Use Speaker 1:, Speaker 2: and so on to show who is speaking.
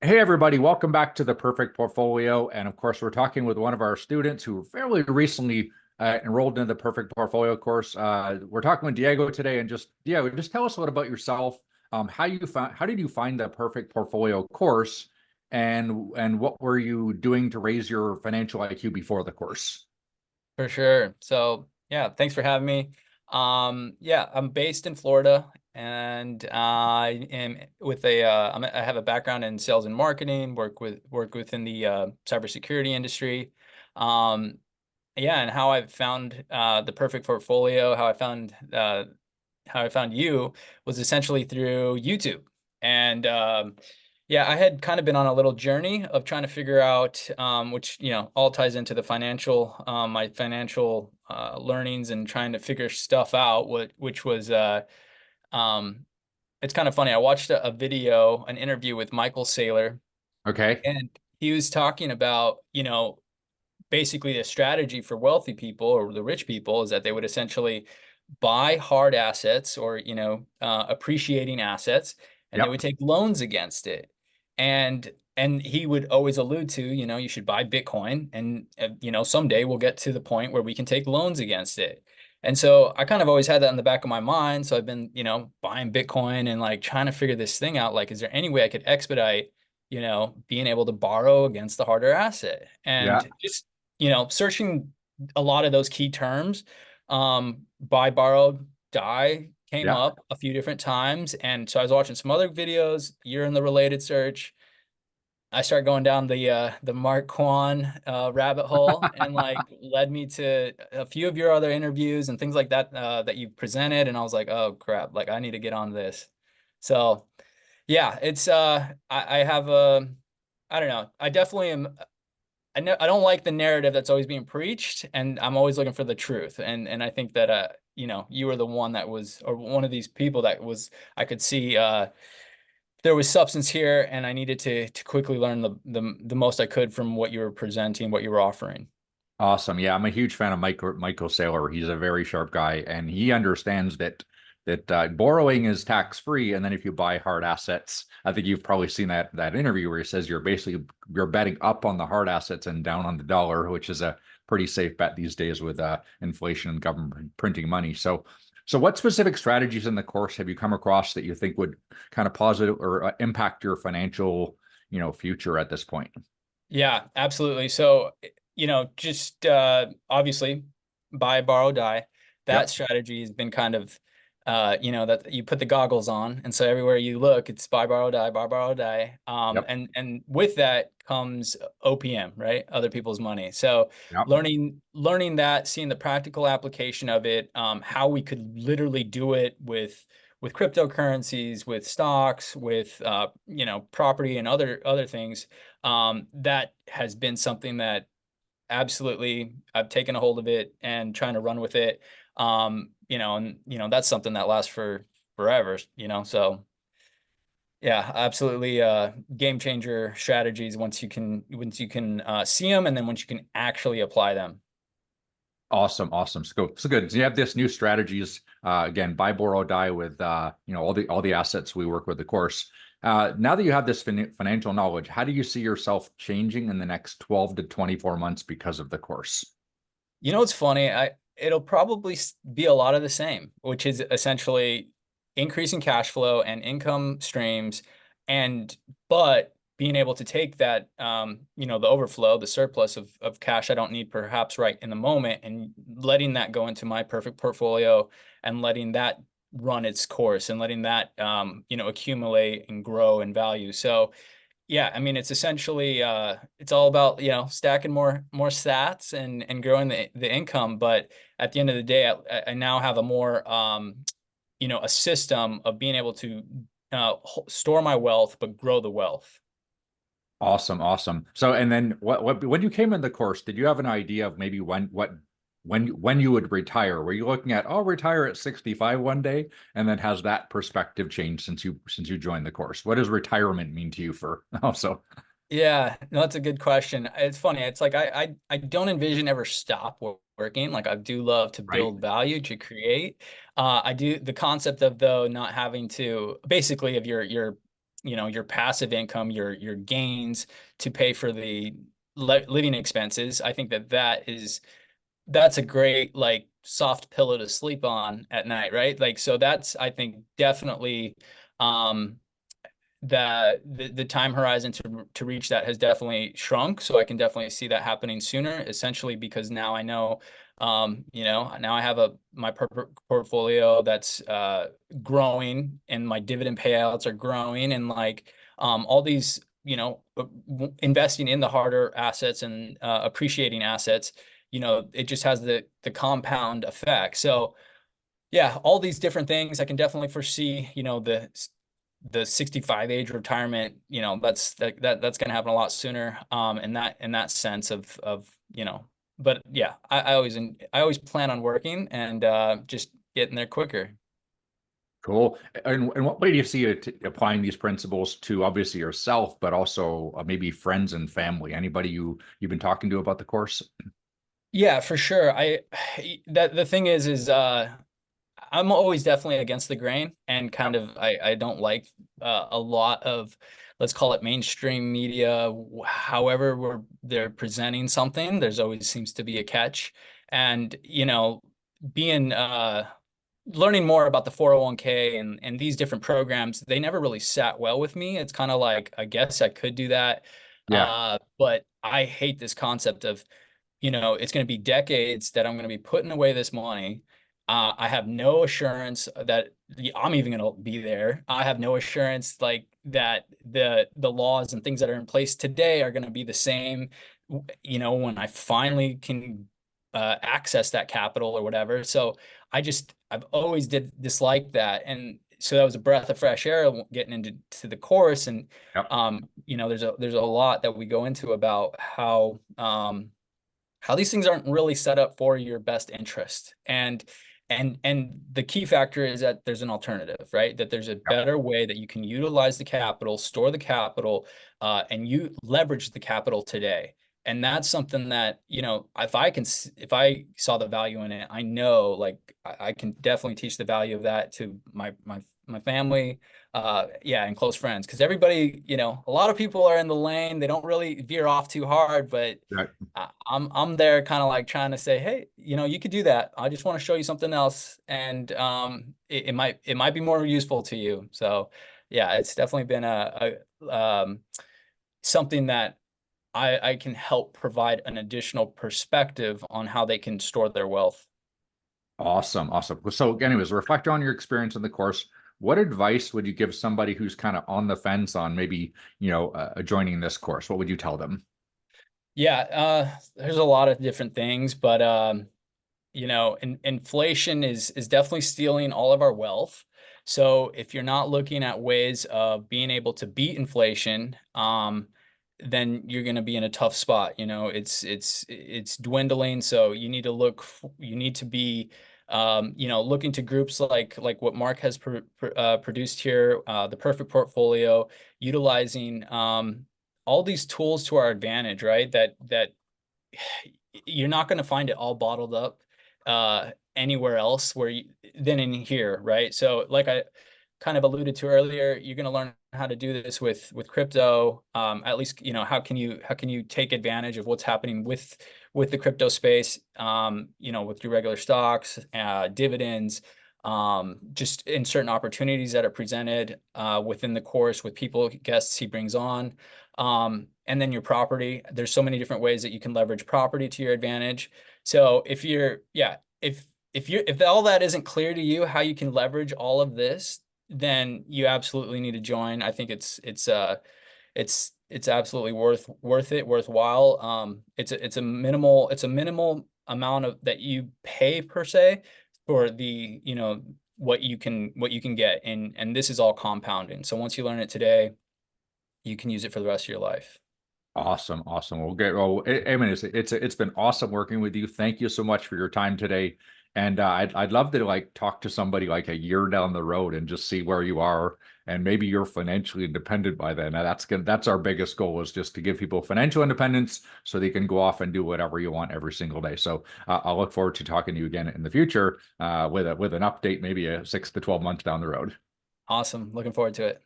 Speaker 1: Hey everybody, welcome back to the Perfect Portfolio. And of course, we're talking with one of our students who fairly recently enrolled in the Perfect Portfolio course. We're talking with Diego today, and just tell us a little about yourself. How did you find the Perfect Portfolio course, and what were you doing to raise your financial IQ before the course?
Speaker 2: For sure. So yeah, thanks for having me. Yeah, I'm based in Florida, and I am with I have a background in sales and marketing. Work within the cybersecurity industry. Um, yeah, and how I found the perfect portfolio, how I found you was essentially through YouTube. And yeah, I had kind of been on a little journey of trying to figure out, which, all ties into the my financial learnings and trying to figure stuff out, which was, um, it's kind of funny. I watched a video, an interview with Michael Saylor,
Speaker 1: Okay.
Speaker 2: and he was talking about, basically a strategy for wealthy people or the rich people is that they would essentially buy hard assets or appreciating assets, and they would
Speaker 1: Yep.
Speaker 2: take loans against it. And he would always allude to, you should buy Bitcoin, and someday we'll get to the point where we can take loans against it. And so I kind of always had that in the back of my mind. So I've been, buying Bitcoin and like trying to figure this thing out. Like, is there any way I could expedite, being able to borrow against the harder asset?
Speaker 1: Yeah.
Speaker 2: And just searching a lot of those key terms, buy, borrow, die came
Speaker 1: Yeah.
Speaker 2: up a few different times. And so I was watching some other videos, you're in the related search. I started going down the Mark Quann rabbit hole, and like led me to a few of your other interviews and things like that that you presented. And I was like, oh crap, like I need to get on this. So yeah, it's I have a I don't know. I definitely am. I don't like the narrative that's always being preached, and I'm always looking for the truth. And I think that you were the one that was, or one of these people that was, I could see there was substance here, and I needed to quickly learn the most I could from what you were presenting, what you were offering.
Speaker 1: Awesome. Yeah, I'm a huge fan of Michael Saylor. He's a very sharp guy, and he understands that borrowing is tax free, and then if you buy hard assets, I think you've probably seen that interview where he says you're betting up on the hard assets and down on the dollar, which is a pretty safe bet these days with inflation and government printing money. So what specific strategies in the course have you come across that you think would kind of positive or impact your financial, future at this point?
Speaker 2: Yeah, absolutely. So, just obviously buy, borrow, die. That
Speaker 1: Yep.
Speaker 2: strategy has been kind of, that you put the goggles on, and so everywhere you look, it's buy, borrow, die.
Speaker 1: Yep.
Speaker 2: And with that comes OPM, right? Other people's money. So
Speaker 1: Yep.
Speaker 2: learning that, seeing the practical application of it, how we could literally do it with cryptocurrencies, with stocks, with property and other things, that has been something that absolutely I've taken a hold of it and trying to run with it. And that's something that lasts for forever, So yeah, absolutely game changer strategies once you can see them, and then once you can actually apply them.
Speaker 1: Awesome, awesome. So good. So you have this new strategies, again, buy, borrow, die with all the assets we work with, the course. Now that you have this financial knowledge, how do you see yourself changing in the next 12 to 24 months because of the course?
Speaker 2: What's funny? It'll probably be a lot of the same, which is essentially increasing cash flow and income streams, and but being able to take that, the overflow, the surplus of cash I don't need perhaps right in the moment, and letting that go into my perfect portfolio, and letting that run its course, and letting that accumulate and grow in value. So yeah, I mean, it's essentially it's all about, stacking more sats and growing the income. But at the end of the day, I now have a more a system of being able to store my wealth but grow the wealth.
Speaker 1: Awesome, awesome. So, and then when you came in the course, did you have an idea of maybe when you would retire? Were you looking at, I'll retire at 65 one day? And then has that perspective changed since you joined the course? What does retirement mean to you for also?
Speaker 2: Yeah, no, that's a good question. It's funny. It's like I don't envision ever stop working. Like I do love to
Speaker 1: Right?
Speaker 2: build value, to create. I do the concept of, though, not having to, basically, of your your passive income, your gains to pay for the living expenses. I think that's a great like soft pillow to sleep on at night, right? Like, so that's, I think, definitely um the time horizon to reach that has definitely shrunk. So I can definitely see that happening sooner, essentially because now I know, now I have my portfolio that's growing, and my dividend payouts are growing, and like all these, investing in the harder assets and appreciating assets, it just has the compound effect. So yeah, all these different things I can definitely foresee, the 65 age retirement, that's going to happen a lot sooner. In that sense of, but yeah, I always plan on working and just getting there quicker.
Speaker 1: Cool. And what way do you see it applying these principles to obviously yourself, but also maybe friends and family? Anybody you've been talking to about the course?
Speaker 2: Yeah, for sure. That the thing is I'm always definitely against the grain, and kind
Speaker 1: Yep.
Speaker 2: of I don't like a lot of, let's call it, mainstream media. However, they're presenting something, there's always seems to be a catch. And being learning more about the 401k and these different programs, they never really sat well with me. It's kind of like, I guess I could do that,
Speaker 1: Yeah.
Speaker 2: but I hate this concept of, it's going to be decades that I'm going to be putting away this money. I have no assurance that I'm even going to be there. I have no assurance like that the laws and things that are in place today are going to be the same, when I finally can access that capital or whatever. So I've always did dislike that. And so that was a breath of fresh air getting into the course. And
Speaker 1: Yep.
Speaker 2: there's a lot that we go into about how these things aren't really set up for your best interest. And the key factor is that there's an alternative, right? That there's a
Speaker 1: Yep.
Speaker 2: better way that you can utilize the capital, store the capital, and you leverage the capital today. And that's something that, if I saw the value in it, I know, like, I can definitely teach the value of that to my family, yeah, and close friends. Because everybody, a lot of people are in the lane, they don't really veer off too hard, but
Speaker 1: Right.
Speaker 2: I'm there kind of like trying to say, hey, you could do that. I just want to show you something else, and it might be more useful to you. So yeah, it's definitely been something that I can help provide an additional perspective on how they can store their wealth.
Speaker 1: Awesome. Awesome. So anyways, reflect on your experience in the course. What advice would you give somebody who's kind of on the fence on maybe, joining this course? What would you tell them?
Speaker 2: Yeah, there's a lot of different things, but inflation is definitely stealing all of our wealth. So if you're not looking at ways of being able to beat inflation, then you're going to be in a tough spot. It's dwindling. So you need to be, looking to groups like what Mark has produced here, the perfect portfolio, utilizing all these tools to our advantage, right? That you're not going to find it all bottled up anywhere else than in here, right? So like I kind of alluded to earlier, you're going to learn how to do this with crypto. At least, how can you take advantage of what's happening with the crypto space, with your regular stocks, dividends, just in certain opportunities that are presented within the course with guests he brings on. And then your property. There's so many different ways that you can leverage property to your advantage. So if all that isn't clear to you, how you can leverage all of this, then you absolutely need to join. I think it's absolutely worthwhile. It's a minimal amount of that you pay per se for the, what you can get. And this is all compounding. So once you learn it today, you can use it for the rest of your life.
Speaker 1: Awesome. Awesome. Well, I mean, it's been awesome working with you. Thank you so much for your time today. And I'd love to like talk to somebody like a year down the road and just see where you are, and maybe you're financially independent by then. And that's our biggest goal, is just to give people financial independence so they can go off and do whatever you want every single day. So I'll look forward to talking to you again in the future with an update, maybe 6 to 12 months down the road.
Speaker 2: Awesome. Looking forward to it.